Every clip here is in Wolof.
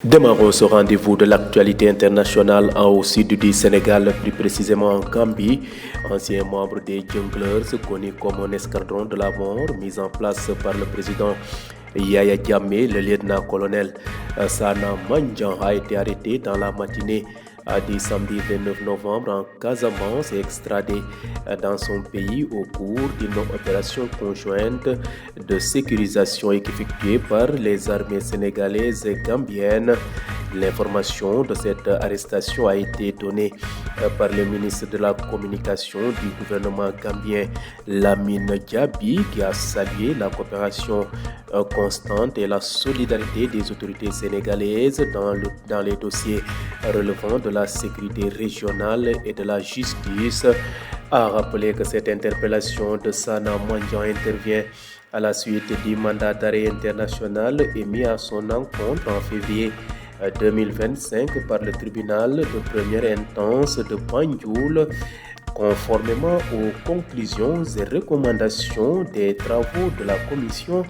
Démarrons ce rendez-vous de l'actualité internationale au sud du Sénégal, plus précisément en Gambie. Ancien membre des Junglers, connu comme un escadron de la mort, mis en place par le président Yaya Jammeh, le lieutenant-colonel Sana Manjan a été arrêté dans la matinée du samedi 29 novembre en Casamance et extradé dans son pays au cours d'une opération conjointe de sécurisation effectuée par les armées sénégalaises et gambiennes. L'information de cette arrestation a été donnée par le ministre de la Communication du gouvernement gambien, Lamine Diaby, qui a salué la coopération constante et la solidarité des autorités sénégalaises dans les dossiers relevant de la sécurité régionale et de la justice, a rappelé que cette interpellation de Sana Manjan intervient à la suite du mandat d'arrêt international émis à son encontre en février 2025 par le tribunal de première instance de Banjul, conformément aux conclusions et recommandations des travaux de la commission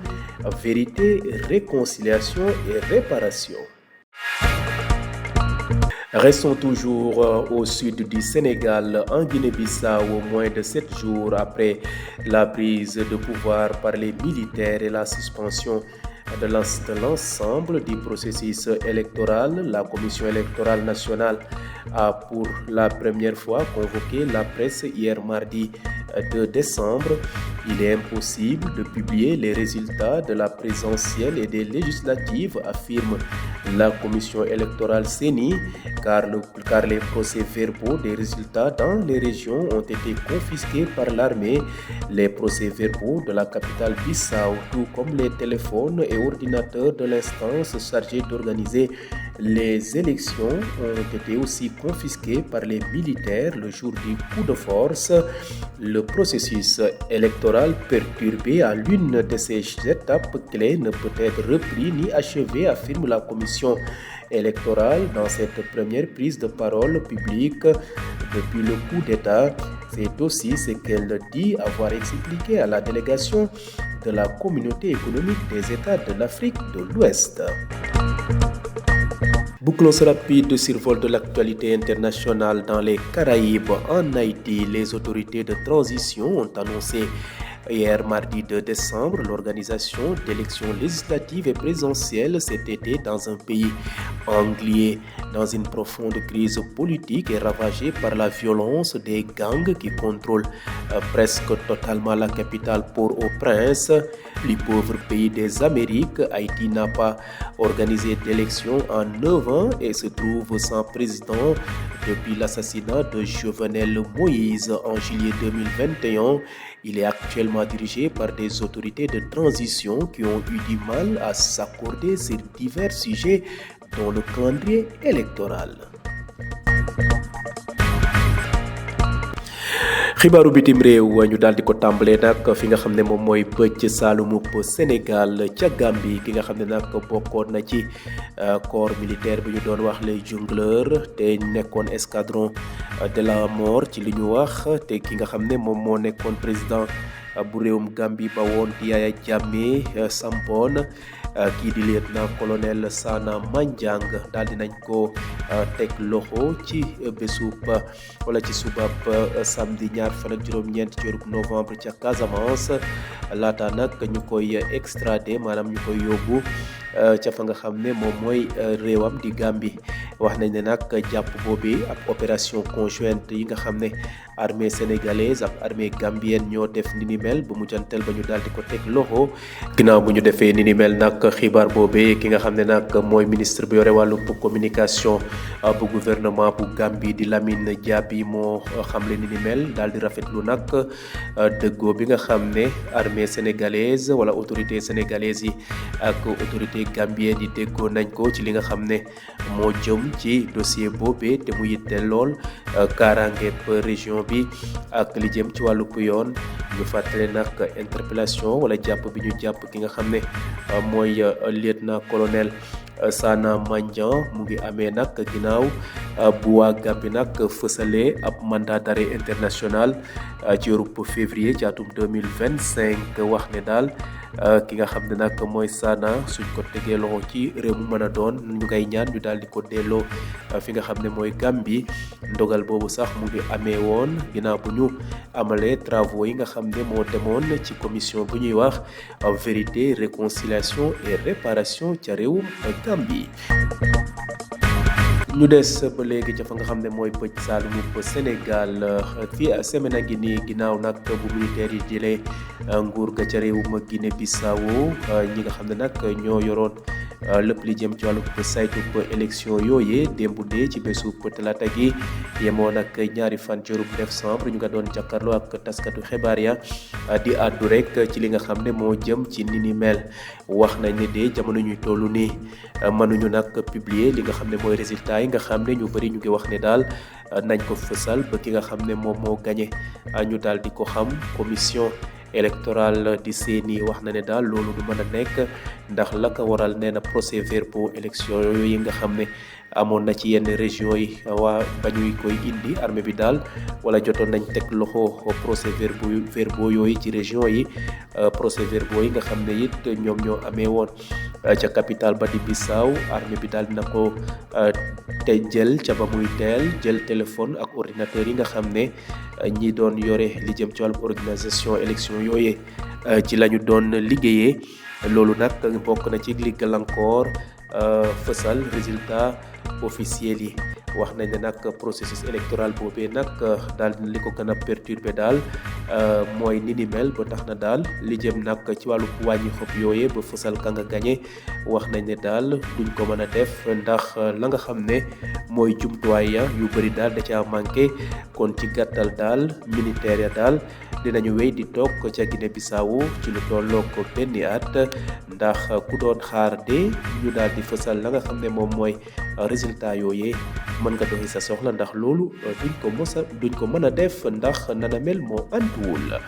Vérité, Réconciliation et Réparation. Restons toujours au sud du Sénégal, en Guinée-Bissau, moins de 7 jours après la prise de pouvoir par les militaires et la suspension de l'ensemble du processus électoral. La Commission électorale nationale a pour la première fois convoqué la presse hier mardi 2 décembre. Il est impossible de publier les résultats de la présidentielle et des législatives, affirme la Commission électorale CENI, car les procès-verbaux des résultats dans les régions ont été confisqués par l'armée. Les procès-verbaux de la capitale Bissau, tout comme les téléphones et ordinateurs de l'instance chargée d'organiser les élections, ont été aussi confisqués par les militaires le jour du coup de force. Le processus électoral perturbé à l'une de ces étapes clés ne peut être repris ni achevé, affirme la Commission électorale dans cette première prise de parole publique depuis le coup d'État. C'est aussi ce qu'elle dit avoir expliqué à la délégation de la Communauté économique des États de l'Afrique de l'Ouest. Bouclons ce rapide survol de l'actualité internationale dans les Caraïbes. En Haïti, les autorités de transition ont annoncé hier mardi 2 décembre l'organisation d'élections législatives et présidentielles cet été dans un pays englué dans une profonde crise politique et ravagé par la violence des gangs qui contrôlent presque totalement la capitale Port-au-Prince. Le pauvre pays des Amériques, Haïti n'a pas organisé d'élections en 9 ans et se trouve sans président depuis l'assassinat de Jovenel Moïse en juillet 2021. Il est actuellement dirigé par des autorités de transition qui ont eu du mal à s'accorder sur divers sujets, dont le calendrier électoral. xibaaru bitim réew ñu daal di ko tàmbalee nag fi nga xam ne moom mooy bëcc saalumu Sénégal ca Gambie ki nga xam ne nag bokkoon na ci corps militaire bi ñu doon wax les Jungleurs te nekkoon escadron de la mort ci li ñu wax te ki nga xam ne moom moo nekkoon président bu réewum Gambie ba woon di Yaya Jammeh sampoon kii di lieutenant-colonel Sana Manjang daal dinañ ko teg loxo ci bésub wala ci subab samedi ñaar fan ak juróom-ñeent ci weeru novembre ca Casamance laata nag ñu koy extradé maanaam ñu koy yóbbu ca fa nga xam ne moom mooy réewam di Gambie. wax nañ ne nag jàpp boobi ab opération conjointe yi nga xam ne armée sénégalaise ak armée gambienne ñoo def ni ni mel ba mu jantel ba ñu daal di ko teg loxo. ginnaaw bu ñu defee ni ni mel nag xibaar boobee ki nga xam ne nag mooy ministre bi yore wàllu communication bu gouvernement bu Gambie di Lamine Diaby moo xamle ni ni mel daal di rafetlu nag dëggoo bi nga xam ne armée sénégalaise wala autorité sénégalaise yi ak autorité gambienne yi déggoo nañ ko ci li nga xam ne moo jëm ci dossier boobee te mu yitteel lool kaaraange région bi ak li jëm ci wàllu yoon. ñu fàttale nag interpellation wala jàpp bi ñu jàpp ki nga xam ne mooy lieutenant colonel Sana Manjan mu ngi amee nag ginnaaw bu waa Gambie nag fësalee ab mandat d'arrêt international ci weeru février ci atum 2025 wax ne daal ki nga xam ne nag mooy Sana suñ ko tegee loxo ci réew mu mën a doon ñu ngay ñaan ñu daal di ko delloo fi nga xam ne mooy Gambie ndogal boobu sax mu ngi amee woon ginnaaw bu ñu amalee travaux yi nga xam ne moo demoon ci commission bu ñuy wax vérité réconciliation et réparation ca réewum Gambie. ñu des ba léegi ca fa nga xam ne mooy bëj saalumu Sénégal fii semaine a ngi nii ginnaaw nag bu militaire yi jëlee nguur ga ca réewum Guinée Bissau ñi nga xam ne nag ñoo yoroon lépp li jëm ci wàllu saytu élection yooyee démb dee ci bésu talaata gi yemoon ak ñaari fan ci weeru décembre ñu nga doon jàkkaarloo ak taskatu xibaar ya di àddu rek ci li nga xam ne moo jëm ci ni ni mel wax nañ ne de jamono ñuy toll nii mënuñu nag publier li nga xam ne mooy résultat yi nga xam ne ñu bëri ñu ngi wax ne daal nañ ko fësal ba ki nga xam ne moom moo gagné ñu daal di ko xam commission électoral di seeni wax na ne daal loolu du mën a nekk ndax la ko waral nee na procès verbaux élection yooyu yi nga xam ne amoon na ci yenn région yi waa ba ñuy koy indi armée bi daal wala jotoon nañ teg loxo procès verbaux yooyu ci région yi procès verbaux yi nga xam ne it ñoom ñoo amee woon ca capitale ba di Bissau armée bi daal dina ko te jël ca ba muy teel jël téléphone ak ordinateur yi nga xam ne ñi doon yore li jëm ci wàllu organisation élection yooyee ci la ñu doon liggéeyee loolu nag bokk na ci li gàllankoor fësal résultat officiel yi wax nañ ne nag processus électoral boobee nag daal li ko gën a perturbé daal mooy ni ni mel ba tax na daal li jëm nag ci wàllu wàññi xob yooyee ba fësal ka nga gañe wax nañ ne daal duñ ko mën a def ndax la nga xam ne mooy jumtuwaay ya yu bëri daal da caa manqué kon ci gàttal daal militaire ya daal dinañu wéy di toog ca Guinée Bissau ci lu tolloo ko benn at ndax ku doon xaar de ñu daal di fësal la nga xam ne moom mooy résultat yooyee mën nga doxi sa soxla ndax loolu duñ ko mën a def ndax nana mel moo antuwul.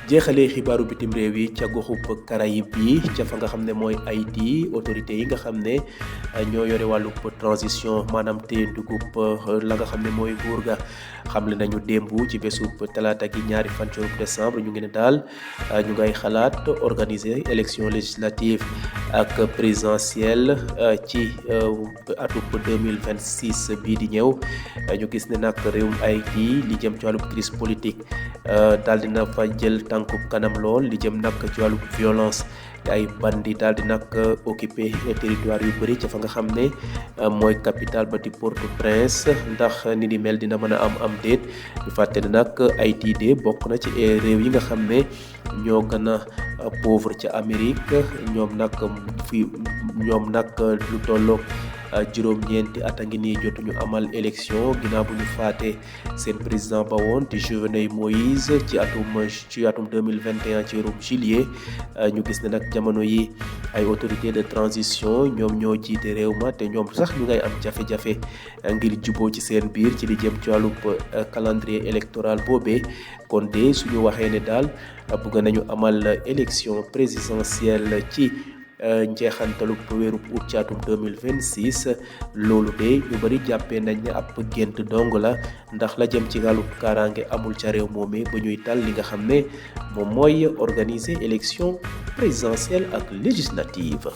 jeexalee xibaaru bitim réew yi ca goxub Caraïbes yi ca fa nga xam ne mooy Haïti autorité yi nga xam ne ñoo yore wàllu transition maanaam téye dugub la nga xam ne mooy nguur ga xamle nañu démb ci bésub talaata gi ñaari fan ci décembre ñu ngi ne daal ñu ngay xalaat organiser élection législative ak présidentielle ci atub 2026 bii di ñëw ñu gis ne nag réewum Haïti li jëm ci wàllu crise politique daal dina fa jël tànkub kanam lool li jëm nag ci wàllu violence ay bandi daal di nag occupé territoire yu bëri ca fa nga xam ne mooy capitale ba di Port-au-Prince ndax ni di mel dina mën a am déet ñu fàtte ne nag Haïti de bokk na ci réew yi nga xam ne ñoo gën a pauvre ca Amérique ñoom nag lu tolloog juróom-ñeenti at a ngi nii jotuñu amal élection ginnaaw bu ñu faatee seen président ba woon di Jovenel Moïse ci atum 2021 ci weerum juillet ñu gis ne nag jamono yi ay autorités de transition ñoom ñoo jiite réew ma te ñoom sax ñu ngay am jafe-jafe ngir juboo ci seen biir ci li jëm ci wàllu calendrier électoral boobee kon de suñu waxee ne daal bëgg nañu amal élection présidentielle ci njeexantalu weeru août ci atum 2026 loolu de ñu bari jàppee nañ ne ab gént dong la ndax la jëm ci wàllu kaaraange amul ca réew moomee ba ñuy tal li nga xam ne moom mooy organiser élection présidentielle ak législative.